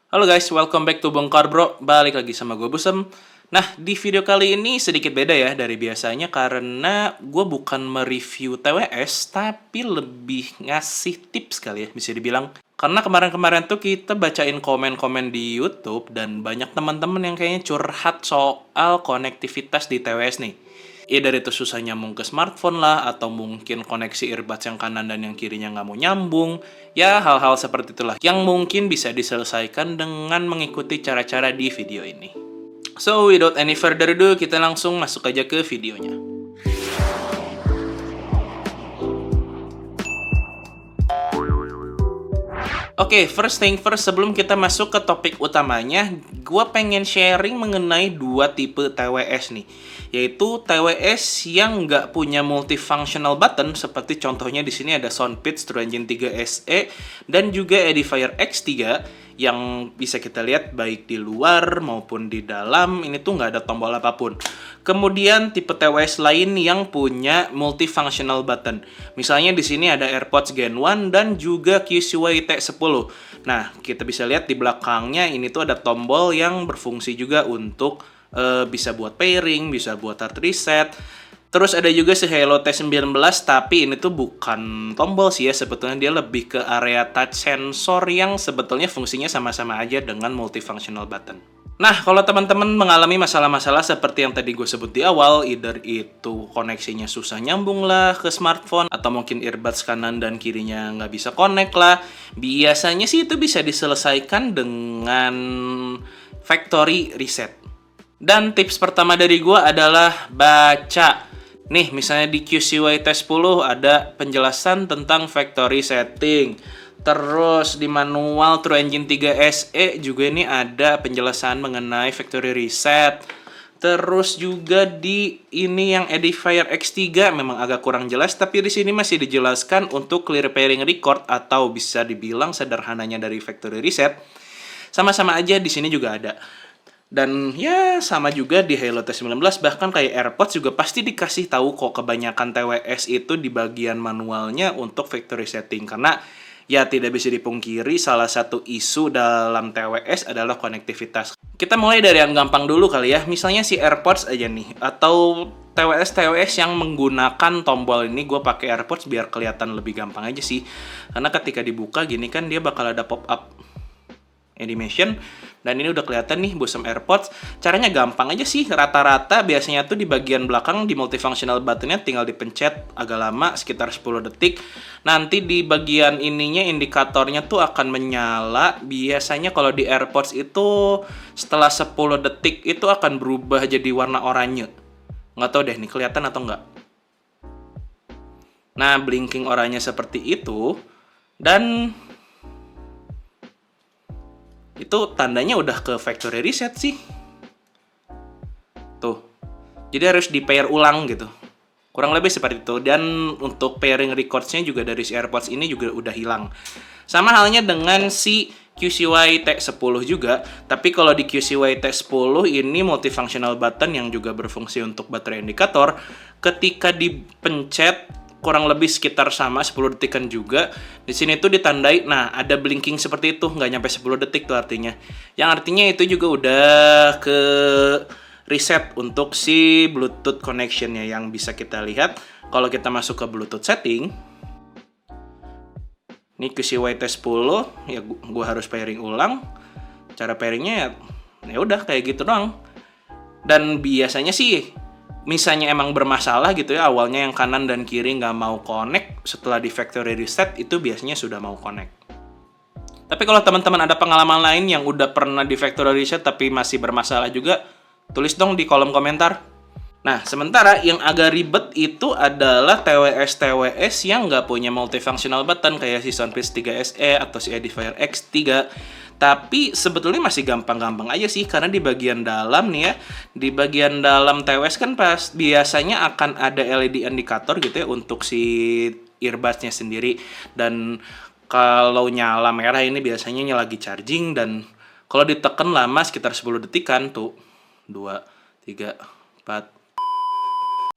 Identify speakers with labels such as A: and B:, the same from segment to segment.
A: Halo guys, welcome back to Bongkar Bro. Balik lagi sama gue Busem. Nah, di video kali ini sedikit beda ya dari biasanya karena gue bukan mereview TWS, tapi lebih ngasih tips kali ya, bisa dibilang. Karena kemarin-kemarin tuh kita bacain komen-komen di YouTube dan banyak teman-teman yang kayaknya curhat soal konektivitas di TWS nih. Ya dari itu susah nyambung ke smartphone lah, atau mungkin koneksi earbuds yang kanan dan yang kirinya nggak mau nyambung. Ya hal-hal seperti itulah yang mungkin bisa diselesaikan dengan mengikuti cara-cara di video ini. So without any further ado, kita langsung masuk aja ke videonya. Oke, first thing first, sebelum kita masuk ke topik utamanya, gue pengen sharing mengenai dua tipe TWS nih. Yaitu TWS yang nggak punya multifunctional button, seperti contohnya di sini ada Soundpeats True Engine 3 SE, dan juga Edifier X3, yang bisa kita lihat baik di luar maupun di dalam, ini tuh nggak ada tombol apapun. Kemudian tipe TWS lain yang punya multifunctional button. Misalnya di sini ada AirPods Gen 1 dan juga QCY T10. Nah, kita bisa lihat di belakangnya ini tuh ada tombol yang berfungsi juga untuk bisa buat pairing, bisa buat hard reset. Terus ada juga si Halo T19, tapi ini tuh bukan tombol sih ya, sebetulnya dia lebih ke area touch sensor yang sebetulnya fungsinya sama-sama aja dengan multifunctional button. Nah, kalau teman-teman mengalami masalah-masalah seperti yang tadi gue sebut di awal, either itu koneksinya susah nyambung lah ke smartphone, atau mungkin earbuds kanan dan kirinya nggak bisa connect lah, biasanya sih itu bisa diselesaikan dengan factory reset. Dan tips pertama dari gue adalah baca. Nih, misalnya di QCY T10 ada penjelasan tentang factory setting. Terus di manual True Engine 3 SE juga ini ada penjelasan mengenai factory reset. Terus juga di ini yang Edifier X3 memang agak kurang jelas, tapi di sini masih dijelaskan untuk clear pairing record, atau bisa dibilang sederhananya dari factory reset. Sama-sama aja di sini juga ada. Dan ya sama juga di Halo T19, bahkan kayak AirPods juga pasti dikasih tahu kok kebanyakan TWS itu di bagian manualnya untuk factory setting. Karena ya tidak bisa dipungkiri salah satu isu dalam TWS adalah konektivitas. Kita mulai dari yang gampang dulu kali ya. Misalnya si AirPods aja nih, atau TWS yang menggunakan tombol ini. Gue pakai AirPods biar kelihatan lebih gampang aja sih. Karena ketika dibuka gini kan dia bakal ada pop-up animation, dan ini udah kelihatan nih Busem AirPods. Caranya gampang aja sih, rata-rata biasanya tuh di bagian belakang di multifunctional buttonnya tinggal dipencet agak lama, sekitar 10 detik. Nanti di bagian ininya indikatornya tuh akan menyala. Biasanya kalau di AirPods itu setelah 10 detik itu akan berubah jadi warna oranye. Nggak tahu deh nih kelihatan atau nggak. Nah, blinking oranye seperti itu, dan itu tandanya udah ke factory reset sih. Tuh. Jadi harus di pair ulang gitu. Kurang lebih seperti itu. Dan untuk pairing records-nya juga dari si AirPods ini juga udah hilang. Sama halnya dengan si QCY T10 juga. Tapi kalau di QCY T10 ini multifunctional button yang juga berfungsi untuk baterai indikator. Ketika dipencet kurang lebih sekitar sama 10 detikan juga. Di sini tuh ditandai, nah ada blinking seperti itu, nggak nyampe 10 detik tuh artinya. Yang artinya itu juga udah ke reset untuk si Bluetooth connection-nya, yang bisa kita lihat kalau kita masuk ke Bluetooth setting. Ini ke si YT10, ya gua harus pairing ulang. Cara pairingnya ya udah kayak gitu doang. Dan biasanya sih misalnya emang bermasalah gitu ya, awalnya yang kanan dan kiri nggak mau connect, setelah di factory reset itu biasanya sudah mau connect. Tapi kalau teman-teman ada pengalaman lain yang udah pernah di factory reset tapi masih bermasalah juga, tulis dong di kolom komentar. Nah, sementara yang agak ribet itu adalah TWS yang nggak punya multifunctional button kayak si Soundpeats 3 SE atau si Edifier X3. Tapi sebetulnya masih gampang-gampang aja sih, karena di bagian dalam nih ya, di bagian dalam TWS kan pas biasanya akan ada LED indikator gitu ya untuk si earbuds-nya sendiri. Dan kalau nyala merah ini biasanya lagi charging, dan kalau ditekan lama sekitar 10 detikan tuh. 2, 3, 4.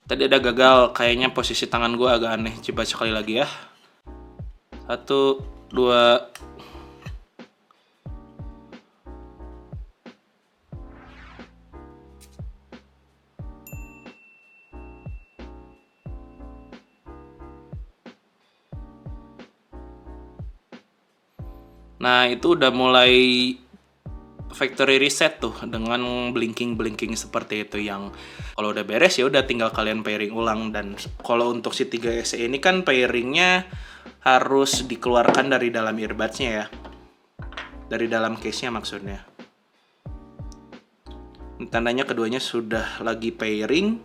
A: Tadi ada gagal, kayaknya posisi tangan gue agak aneh. Coba sekali lagi ya. 1, 2, Nah, itu udah mulai factory reset tuh dengan blinking seperti itu, yang kalau udah beres ya udah tinggal kalian pairing ulang. Dan kalau untuk si 3SE ini kan pairingnya harus dikeluarkan dari dalam earbuds-nya ya. Dari dalam case-nya maksudnya. Tandanya keduanya sudah lagi pairing.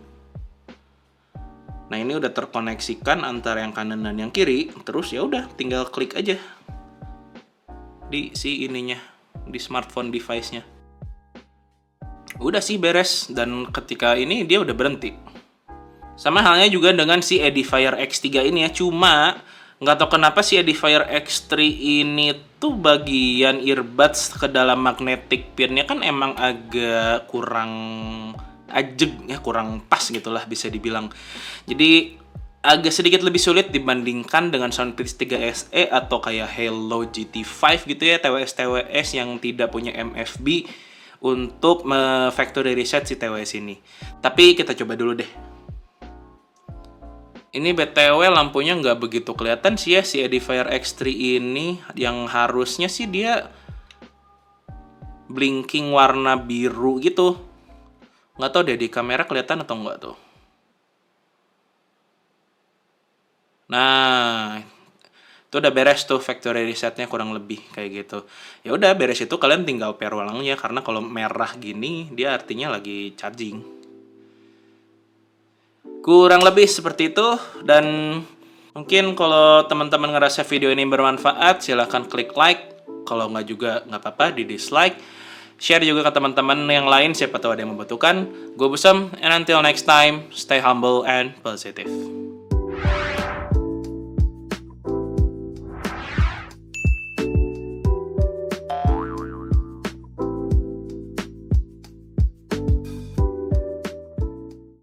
A: Nah, ini udah terkoneksikan antara yang kanan dan yang kiri. Terus ya udah tinggal klik aja di si ininya, di smartphone device-nya. Udah sih beres, dan ketika ini dia udah berhenti. Sama halnya juga dengan si Edifier X3 ini ya, cuma nggak tahu kenapa si Edifier X3 ini tuh bagian earbuds ke dalam magnetic pin-nya kan emang agak kurang ajeg ya, kurang pas gitulah bisa dibilang. Jadi agak sedikit lebih sulit dibandingkan dengan Soundpeaks 3SE atau kayak Hello GT5 gitu ya, TWS yang tidak punya MFB untuk factory reset si TWS ini. Tapi kita coba dulu deh. Ini BTW lampunya nggak begitu kelihatan sih ya si Edifier X3 ini, yang harusnya sih dia blinking warna biru gitu. Nggak tahu deh di kamera kelihatan atau nggak tuh. Nah, itu udah beres tuh factory resetnya kurang lebih kayak gitu. Ya udah beres itu kalian tinggal pair ulangnya, karena kalau merah gini dia artinya lagi charging. Kurang lebih seperti itu. Dan mungkin kalau teman-teman ngerasa video ini bermanfaat, silahkan klik like. Kalau nggak juga nggak apa-apa, di dislike. Share juga ke teman-teman yang lain, siapa tahu ada yang membutuhkan. Gue Busam, and until next time, stay humble and positive.